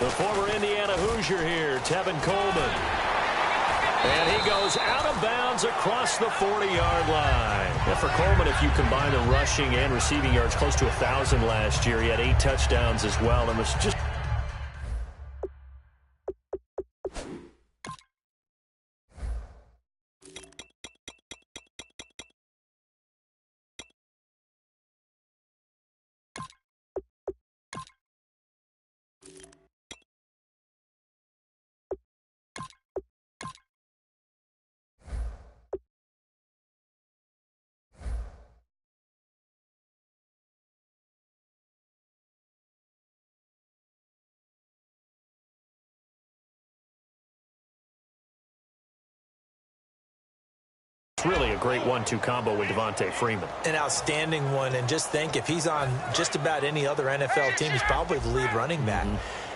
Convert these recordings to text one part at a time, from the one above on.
The former Indiana Hoosier here, Tevin Coleman. And he goes out of bounds across the 40-yard line. Yeah, for Coleman, if you combine the rushing and receiving yards, close to 1,000 last year. He had 8 touchdowns as well, and was just... really a great 1-2 combo with Devontae Freeman. An outstanding one, and just think if he's on just about any other NFL team, he's probably the lead running back.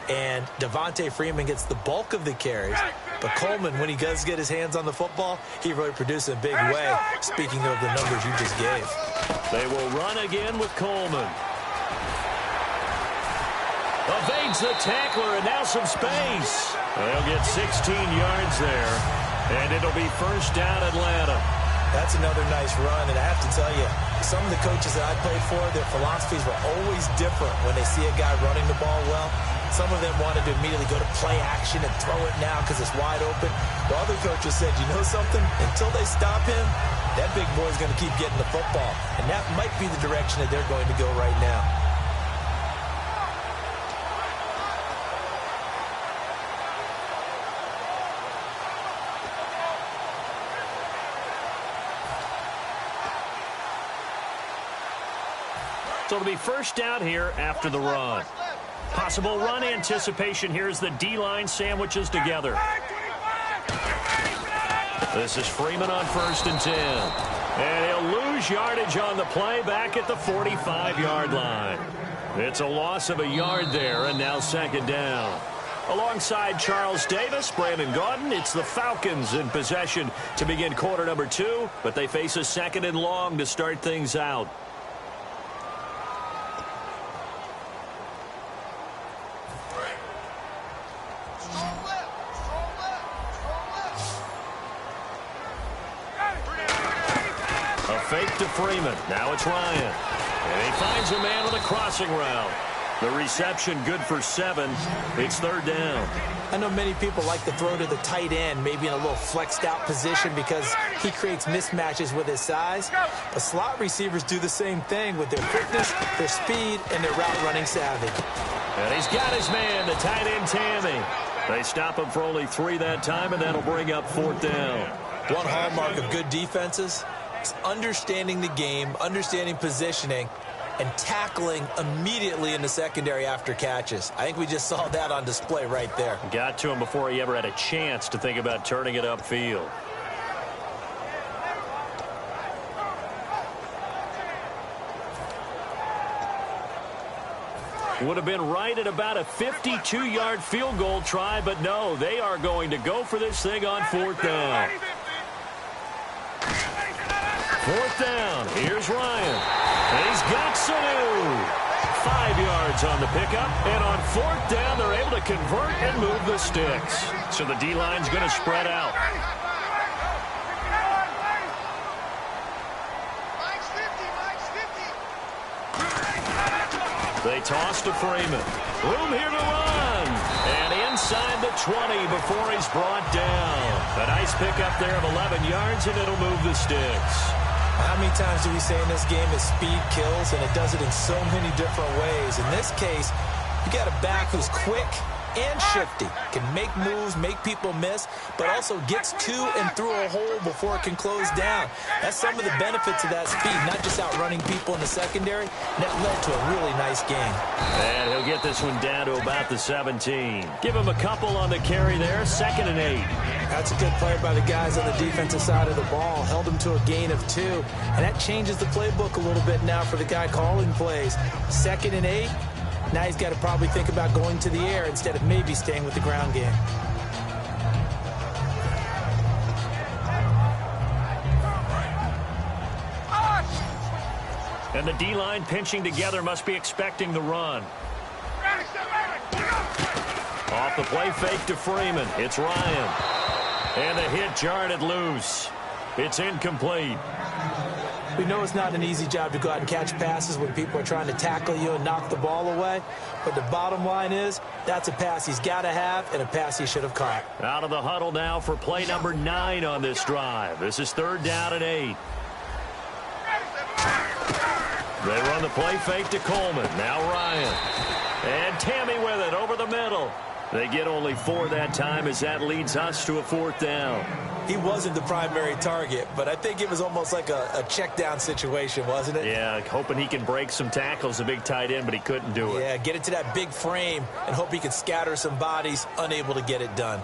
And Devontae Freeman gets the bulk of the carries, but Coleman, when he does get his hands on the football, he really produces a big way, speaking of the numbers you just gave. They will run again with Coleman. Evades the tackler, and now some space. They'll get 16 yards there, and it'll be first down Atlanta. That's another nice run, and I have to tell you, some of the coaches that I played for, their philosophies were always different when they see a guy running the ball well. Some of them wanted to immediately go to play action and throw it now because it's wide open. While other coaches said, you know something? Until they stop him, that big boy's going to keep getting the football, and that might be the direction that they're going to go right now. So it'll be first down here after the run. Possible run anticipation here as the D-line sandwiches together. This is Freeman on 1st and 10. And he'll lose yardage on the play back at the 45-yard line. It's a loss of a yard there, and now second down. Alongside Charles Davis, Brandon Gaudin, it's the Falcons in possession to begin quarter number 2, but they face a 2nd and long to start things out. Fake to Freeman. Now it's Ryan. And he finds a man on the crossing route. The reception good for 7. It's 3rd down. I know many people like to throw to the tight end, maybe in a little flexed out position because he creates mismatches with his size. But slot receivers do the same thing with their quickness, their speed, and their route running savvy. And he's got his man, the tight end Tammy. They stop him for only 3 that time, and that'll bring up 4th down. One hallmark of good defenses is understanding the game, understanding positioning, and tackling immediately in the secondary after catches. I think we just saw that on display right there. Got to him before he ever had a chance to think about turning it upfield. Would have been right at about a 52-yard field goal try, but no, they are going to go for this thing on 4th down. 4th down. Here's Ryan. And he's got Sanu. 5 yards on the pickup. And on 4th down, they're able to convert and move the sticks. So the D-line's going to spread out. They toss to Freeman. Room here to run. And inside the 20 before he's brought down. A nice pickup there of 11 yards, and it'll move the sticks. How many times do we say in this game that speed kills, and it does it in so many different ways? In this case, you got a back who's quick and shifty, can make moves, make people miss, but also gets to and through a hole before it can close down. That's some of the benefits of that speed, not just outrunning people in the secondary. And that led to a really nice game. And he'll get this one down to about the 17. Give him a couple on the carry there, 2nd and 8. That's a good play by the guys on the defensive side of the ball. Held him to a gain of 2. And that changes the playbook a little bit now for the guy calling plays. 2nd and 8. Now he's got to probably think about going to the air instead of maybe staying with the ground game. And the D-line pinching together must be expecting the run. Off the play fake to Freeman. It's Ryan. And the hit jarred it loose. It's incomplete. We know it's not an easy job to go out and catch passes when people are trying to tackle you and knock the ball away. But the bottom line is, that's a pass he's got to have and a pass he should have caught. Out of the huddle now for play number 9 on this drive. This is 3rd down and 8. They run the play fake to Coleman. Now Ryan. And Tammy with it over the middle. They get only 4 that time as that leads us to a 4th down. He wasn't the primary target, but I think it was almost like a check down situation, wasn't it? Yeah, hoping he can break some tackles, a big tight end, but he couldn't do it. Yeah, get it to that big frame and hope he can scatter some bodies, unable to get it done.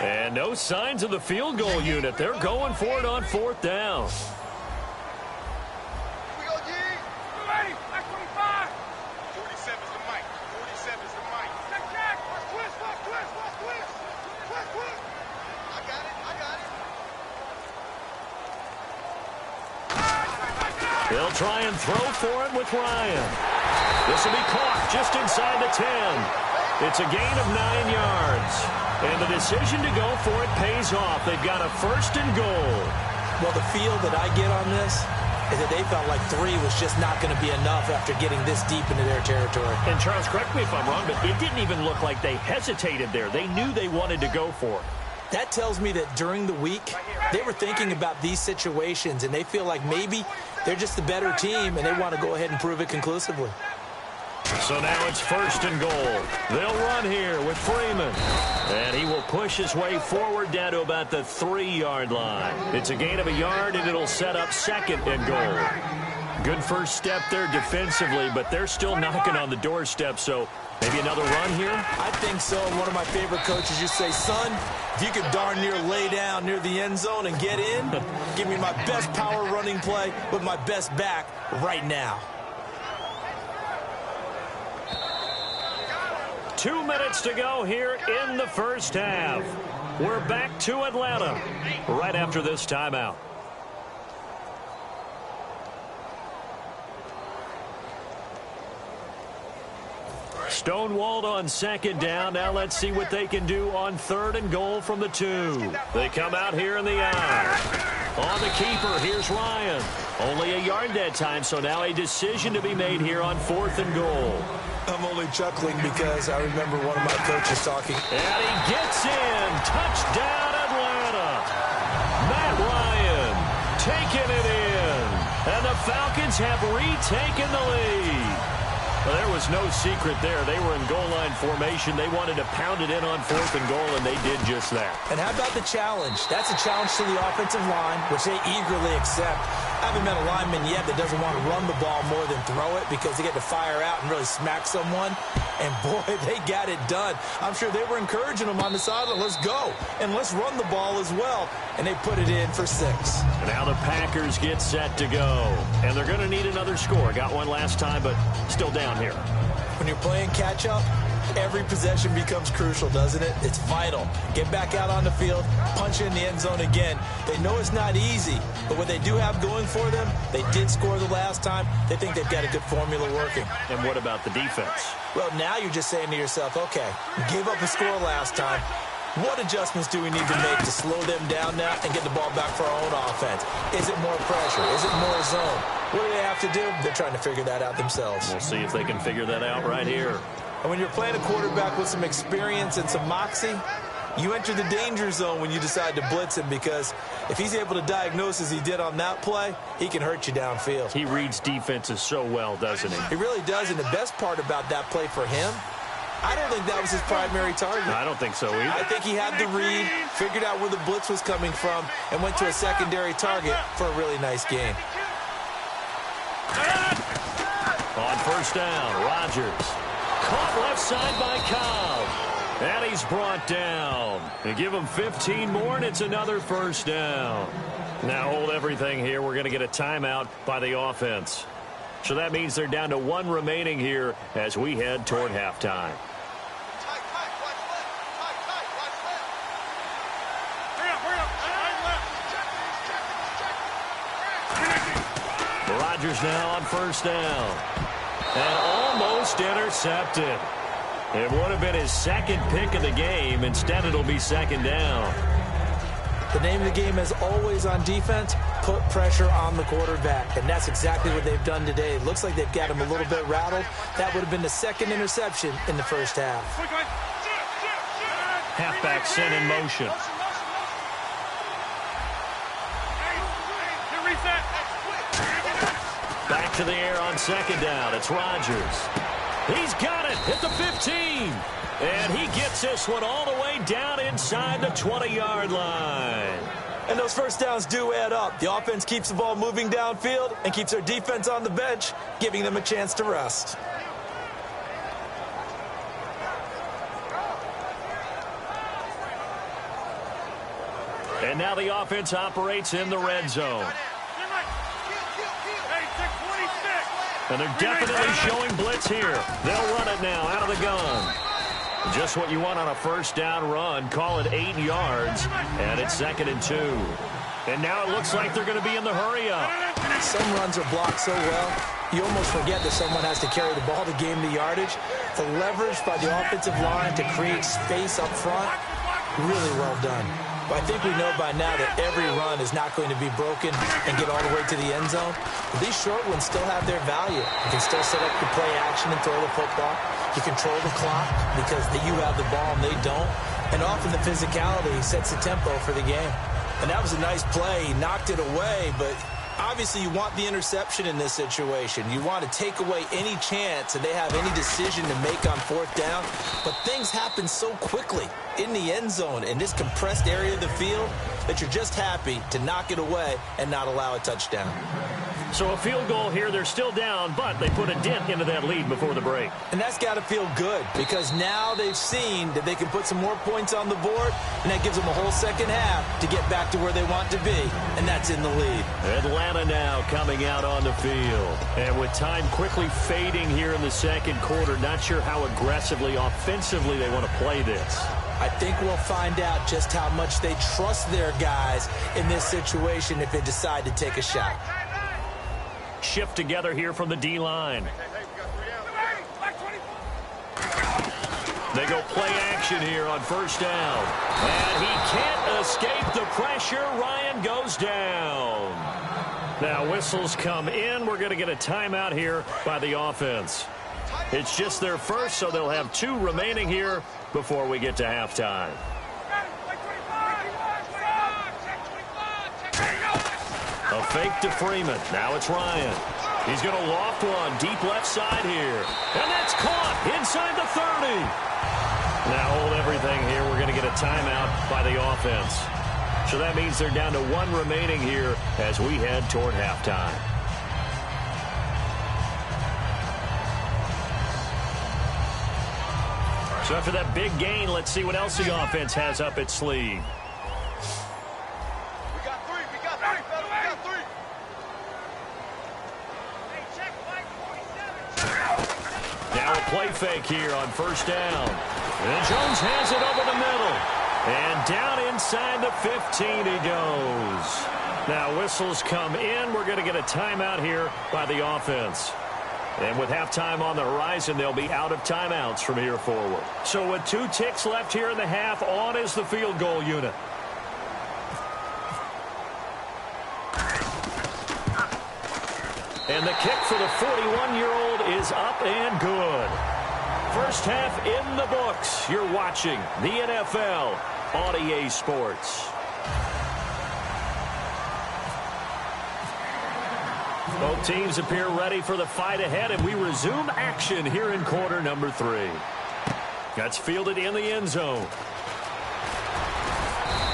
And no signs of the field goal unit. They're going for it on 4th down. They'll try and throw for it with Ryan. This will be caught just inside the 10. It's a gain of 9 yards. And the decision to go for it pays off. They've got a 1st and goal. Well, the feel that I get on this is that they felt like 3 was just not going to be enough after getting this deep into their territory. And Charles, correct me if I'm wrong, but it didn't even look like they hesitated there. They knew they wanted to go for it. That tells me that during the week, they were thinking about these situations, and they feel like maybe they're just the better team, and they want to go ahead and prove it conclusively. So now it's 1st and goal. They'll run here with Freeman. And he will push his way forward down to about the 3-yard line. It's a gain of a yard, and it'll set up 2nd and goal. Good first step there defensively, but they're still knocking on the doorstep, so maybe another run here? I think so. And one of my favorite coaches used to say, son, if you could darn near lay down near the end zone and get in, give me my best power running play with my best back right now. 2 minutes to go here in the first half. We're back to Atlanta right after this timeout. Stonewalled on 2nd down. Now let's see what they can do on 3rd and goal from the 2. They come out here in the I. On the keeper, here's Ryan. Only a yard that time, so now a decision to be made here on 4th and goal. I'm only chuckling because I remember one of my coaches talking. And he gets in. Touchdown, Atlanta. Matt Ryan taking it in. And the Falcons have retaken the lead. Well, there was no secret there. They were in goal line formation. They wanted to pound it in on 4th and goal, and they did just that. And how about the challenge? That's a challenge to the offensive line, which they eagerly accept. I haven't met a lineman yet that doesn't want to run the ball more than throw it because they get to fire out and really smack someone. And, boy, they got it done. I'm sure they were encouraging them on the sideline. Let's go. And let's run the ball as well. And they put it in for 6. And now the Packers get set to go. And they're going to need another score. Got one last time, but still down here. When you're playing catch-up, every possession becomes crucial, doesn't it? It's vital. Get back out on the field, punch in the end zone again. They know it's not easy, but what they do have going for them, they did score the last time. They think they've got a good formula working. And what about the defense? Well, now you're just saying to yourself, okay, we gave up a score last time. What adjustments do we need to make to slow them down now and get the ball back for our own offense? Is it more pressure? Is it more zone? What do they have to do? They're trying to figure that out themselves. We'll see if they can figure that out right here. And when you're playing a quarterback with some experience and some moxie, you enter the danger zone when you decide to blitz him because if he's able to diagnose as he did on that play, he can hurt you downfield. He reads defenses so well, doesn't he? He really does, and the best part about that play for him, I don't think that was his primary target. I don't think so either. I think he had the read, figured out where the blitz was coming from, and went to a secondary target for a really nice gain. On 1st down, Rodgers. Caught left side by Cobb. And he's brought down. They give him 15 more, and it's another 1st down. Now hold everything here. We're going to get a timeout by the offense. So that means they're down to 1 remaining here as we head toward halftime. Rodgers now on first down. And almost intercepted. It would have been his second pick of the game. Instead, it'll be second down. The name of the game is always on defense, put pressure on the quarterback. And that's exactly what they've done today. It looks like they've got him a little bit rattled. That would have been the second interception in the first half. Halfback sent in motion. Back to the air on second down. It's Rodgers. He's got it at the 15. And he gets this one all the way down inside the 20-yard line. And those first downs do add up. The offense keeps the ball moving downfield and keeps their defense on the bench, giving them a chance to rest. And now the offense operates in the red zone. And they're definitely showing blitz here. They'll run it now out of the gun. Just what you want on a first down run. Call it 8 yards. And it's 2nd and 2. And now it looks like they're going to be in the hurry up. Some runs are blocked so well, you almost forget that someone has to carry the ball to gain the yardage. The leverage by the offensive line to create space up front, really well done. But I think we know by now that every run is not going to be broken and get all the way to the end zone. But these short ones still have their value. You can still set up the play action and throw the football. You control the clock because you have the ball and they don't. And often the physicality sets the tempo for the game. And that was a nice play. He knocked it away, but obviously you want the interception in this situation. You want to take away any chance that they have any decision to make on fourth down. But things happen so quickly in the end zone in this compressed area of the field that you're just happy to knock it away and not allow a touchdown. So a field goal here. They're still down, but they put a dent into that lead before the break. And that's got to feel good because now they've seen that they can put some more points on the board, and that gives them a whole second half to get back to where they want to be, and that's in the lead. Atlanta now coming out on the field. And with time quickly fading here in the second quarter, not sure how aggressively, offensively they want to play this. I think we'll find out just how much they trust their guys in this situation if they decide to take a shot. Shift together here from the D-line. They go play action here on first down. And he can't escape the pressure. Ryan goes down. Now whistles come in. We're going to get a timeout here by the offense. It's just their first, so they'll have 2 remaining here before we get to halftime. A fake to Freeman. Now it's Ryan. He's going to loft one deep left side here. And that's caught inside the 30. Now hold everything here. We're going to get a timeout by the offense. So that means they're down to 1 remaining here as we head toward halftime. So after that big gain, let's see what else the offense has up its sleeve. Now a play fake here on first down. And Jones has it over the middle. And down inside the 15 he goes. Now whistles come in. We're going to get a timeout here by the offense. And with halftime on the horizon, they'll be out of timeouts from here forward. So with 2 ticks left here in the half, on is the field goal unit. And the kick for the 41-year-old is up and good. First half in the books. You're watching the NFL on EA Sports. Both teams appear ready for the fight ahead, and we resume action here in quarter number 3. That's fielded in the end zone.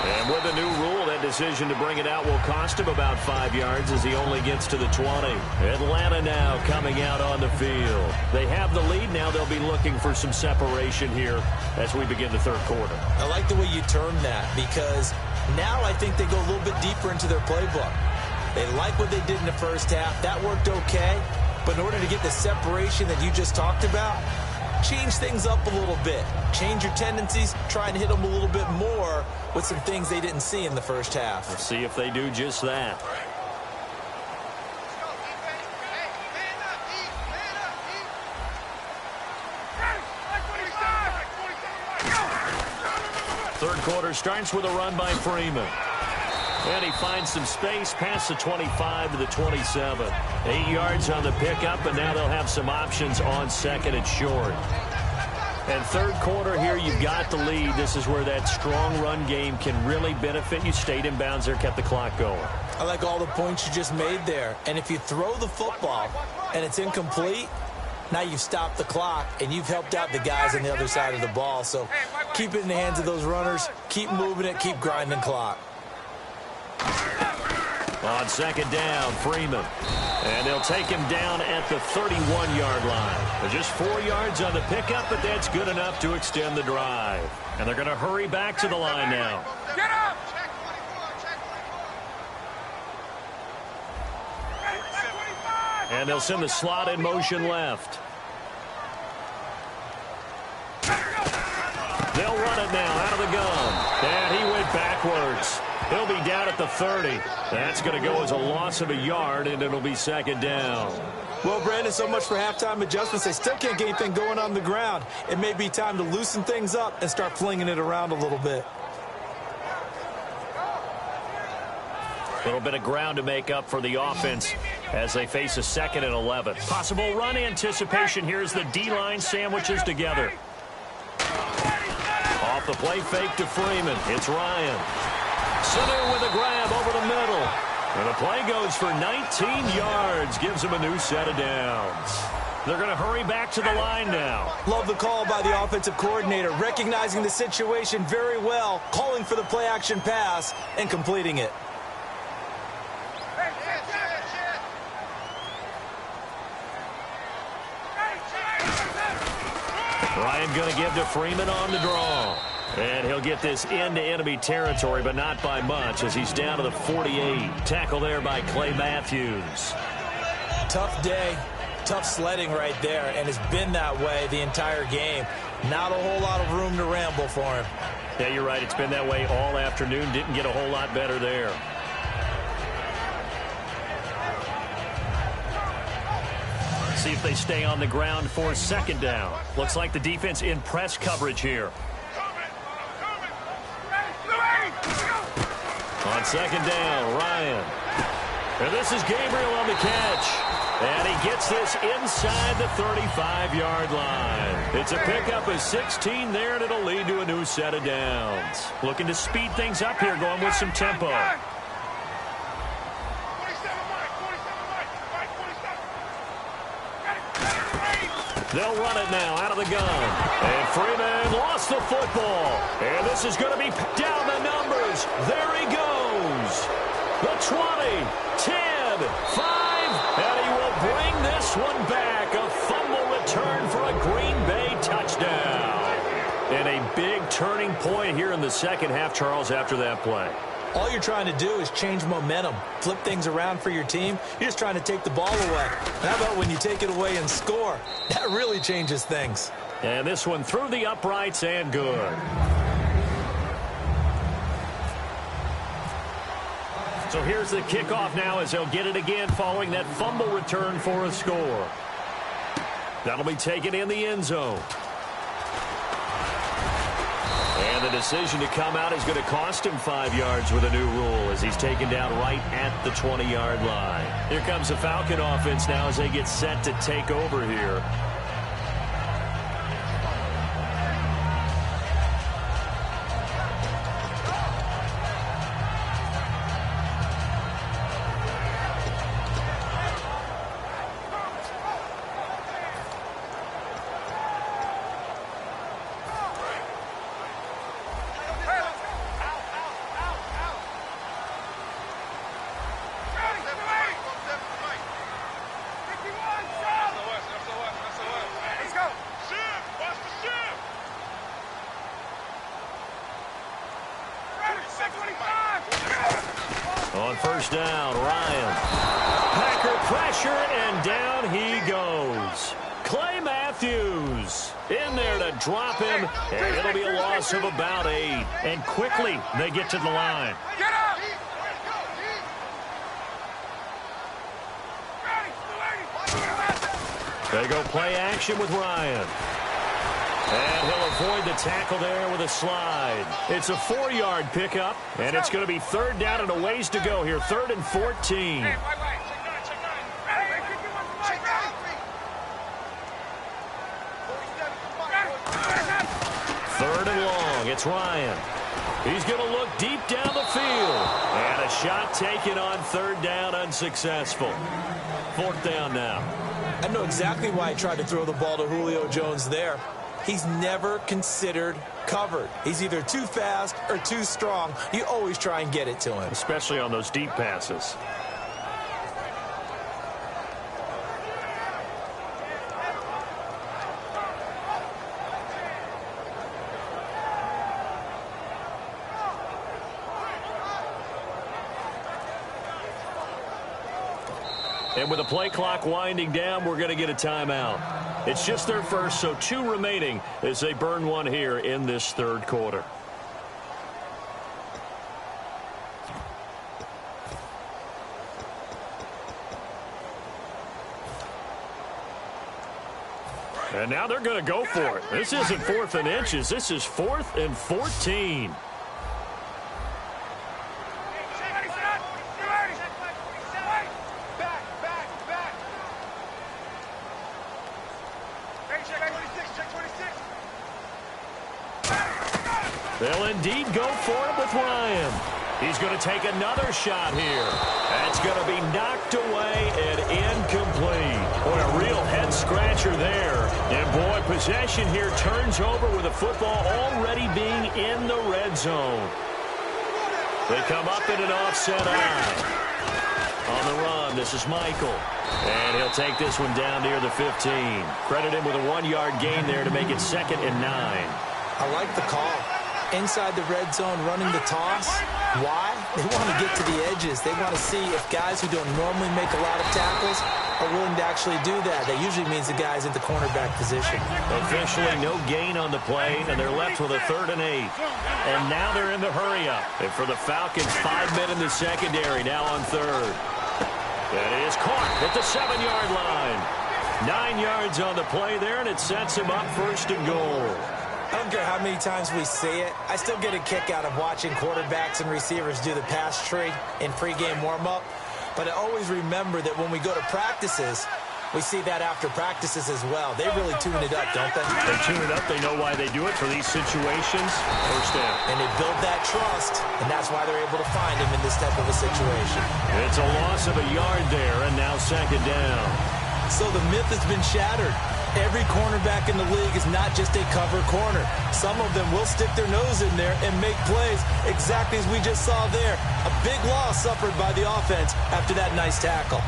And with the new rule, that decision to bring it out will cost him about 5 yards as he only gets to the 20. Atlanta now coming out on the field. They have the lead. Now they'll be looking for some separation here as we begin the third quarter. I like the way you term that because now I think they go a little bit deeper into their playbook. They like what they did in the first half. That worked okay. But in order to get the separation that you just talked about, change things up a little bit. Change your tendencies. Try and hit them a little bit more with some things they didn't see in the first half. Let's see if they do just that. Third quarter starts with a run by Freeman. And he finds some space past the 25 to the 27. 8 yards on the pickup, and now they'll have some options on second and short. And third quarter here, you've got the lead. This is where that strong run game can really benefit you. Stayed in bounds there, kept the clock going. I like all the points you just made there. And if you throw the football and it's incomplete, now you've stopped the clock and you've helped out the guys on the other side of the ball. So keep it in the hands of those runners. Keep moving it. Keep grinding clock. On second down, Freeman. And they'll take him down at the 31-yard line. Just 4 yards on the pickup, but that's good enough to extend the drive. And they're going to hurry back to the line now. Get up! And they'll send the slot in motion left. They'll run it now out of the gun. And he went backwards. He'll be down at the 30. That's going to go as a loss of a yard, and it'll be second down. Well, Brandon, so much for halftime adjustments. They still can't get anything going on the ground. It may be time to loosen things up and start flinging it around a little bit. A little bit of ground to make up for the offense as they face a 2nd and 11. Possible run anticipation here as the D-line sandwiches together. Off the play fake to Freeman. It's Ryan. Center with a grab over the middle. And the play goes for 19 yards. Gives him a new set of downs. They're going to hurry back to the line now. Love the call by the offensive coordinator, recognizing the situation very well, calling for the play-action pass, and completing it. Ryan going to give to Freeman on the draw. And he'll get this into enemy territory, but not by much, as he's down to the 48. Tackle there by Clay Matthews. Tough day, tough sledding right there, and it's been that way the entire game. Not a whole lot of room to ramble for him. Yeah, you're right. It's been that way all afternoon. Didn't get a whole lot better there. See if they stay on the ground for second down. Looks like the defense in press coverage here. On second down, Ryan. And this is Gabriel on the catch. And he gets this inside the 35-yard line. It's a pickup of 16 there, and it'll lead to a new set of downs. Looking to speed things up here, going with some tempo. They'll run it now out of the gun. And Freeman lost the football. And this is going to be down the numbers. There he goes. The 20, 10, 5, and he will bring this one back. A fumble return for a Green Bay touchdown. And a big turning point here in the second half, Charles, after that play. All you're trying to do is change momentum, flip things around for your team. You're just trying to take the ball away. And how about when you take it away and score? That really changes things. And this one through the uprights and good. So here's the kickoff now as they'll get it again following that fumble return for a score. That'll be taken in the end zone. And the decision to come out is going to cost him 5 yards with a new rule as he's taken down right at the 20-yard line. Here comes the Falcon offense now as they get set to take over here. On first down, Ryan. Packer pressure, and down he goes. Clay Matthews in there to drop him, and it'll be a loss of about 8. And quickly, they get to the line. Get up! They go play action with Ryan. And he'll avoid the tackle there with a slide. It's a 4-yard pickup, and it's going to be third down and a ways to go here. 3rd and 14. Third and long. It's Ryan. He's going to look deep down the field. And a shot taken on 3rd down, unsuccessful. 4th down now. I know exactly why he tried to throw the ball to Julio Jones there. He's never considered covered. He's either too fast or too strong. You always try and get it to him. Especially on those deep passes. And with the play clock winding down, we're going to get a timeout. It's just their first, so 2 remaining as they burn one here in this 3rd quarter. And now they're going to go for it. This isn't 4th and inches. This is 4th and 14. They'll indeed go for it with Ryan. He's going to take another shot here. That's going to be knocked away and incomplete. Boy, a real head-scratcher there. And, boy, possession here turns over with the football already being in the red zone. They come up in an offset eye. On the run, this is Michael. And he'll take this one down near the 15. Credit him with a 1-yard gain there to make it 2nd and 9. I like the call. Inside the red zone, running the toss. Why? They want to get to the edges. They want to see if guys who don't normally make a lot of tackles are willing to actually do that. That usually means the guy's in the cornerback position. Officially no gain on the play, and they're left with a 3rd and 8. And now they're in the hurry-up. And for the Falcons, 5 men in the secondary, now on 3rd. That is caught at the 7-yard line. 9 yards on the play there, and it sets him up 1st and goal. I don't care how many times we see it. I still get a kick out of watching quarterbacks and receivers do the pass tree in pregame warm-up. But I always remember that when we go to practices, we see that after practices as well. They really tune it up, don't they? They tune it up. They know why they do it for these situations. 1st down. And they build that trust, and that's why they're able to find him in this type of a situation. It's a loss of a yard there, and now 2nd down. So the myth has been shattered. Every cornerback in the league is not just a cover corner. Some of them will stick their nose in there and make plays exactly as we just saw there. A big loss suffered by the offense after that nice tackle.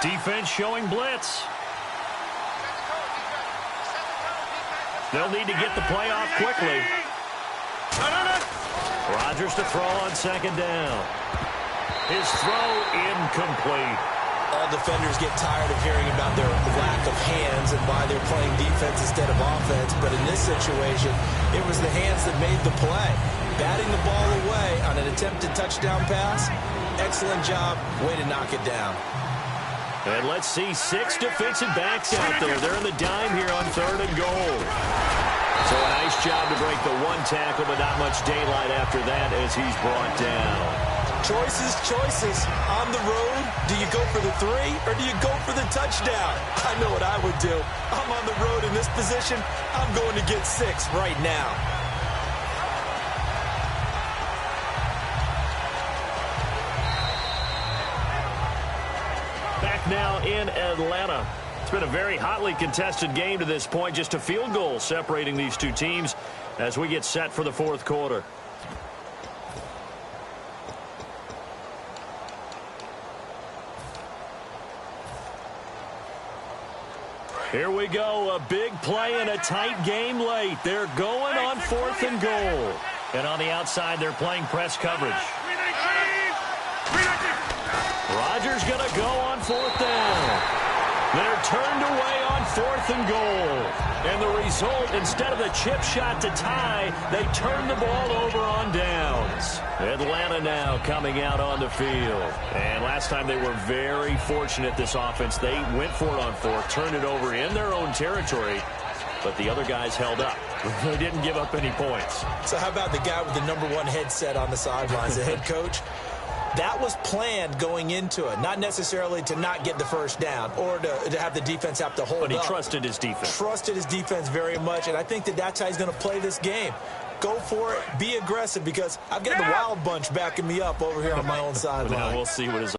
Defense showing blitz. They'll need to get the play off quickly. Rodgers to throw on 2nd down. His throw incomplete. All defenders get tired of hearing about their lack of hands and why they're playing defense instead of offense. But in this situation, it was the hands that made the play. Batting the ball away on an attempted touchdown pass. Excellent job. Way to knock it down. And let's see 6 defensive backs out there. They're in the dime here on 3rd and goal. So a nice job to break the 1 tackle, but not much daylight after that as he's brought down. Choices. On the road, do you go for the 3 or do you go for the touchdown? I know what I would do. I'm on the road in this position. I'm going to get 6 right now. Back now in Atlanta. It's been a very hotly contested game to this point. Just a field goal separating these two teams as we get set for the 4th quarter. Here we go. A big play and a tight game late. They're going on 4th and goal. And on the outside, they're playing press coverage. Rodgers going to go on 4th down. They're turned away on 4th and goal. And the result, instead of the chip shot to tie, they turn the ball over on downs. Atlanta now coming out on the field. And last time they were very fortunate, this offense. They went for it on 4th, turned it over in their own territory, but the other guys held up. They didn't give up any points. So how about the guy with the #1 headset on the sidelines, the head coach? That was planned going into it, not necessarily to not get the first down or to have the defense have to hold up. But he trusted his defense. Trusted his defense very much, and I think that's how he's going to play this game. Go for it, be aggressive, because I've got the Wild Bunch backing me up over here on my own sideline. Now we'll see what his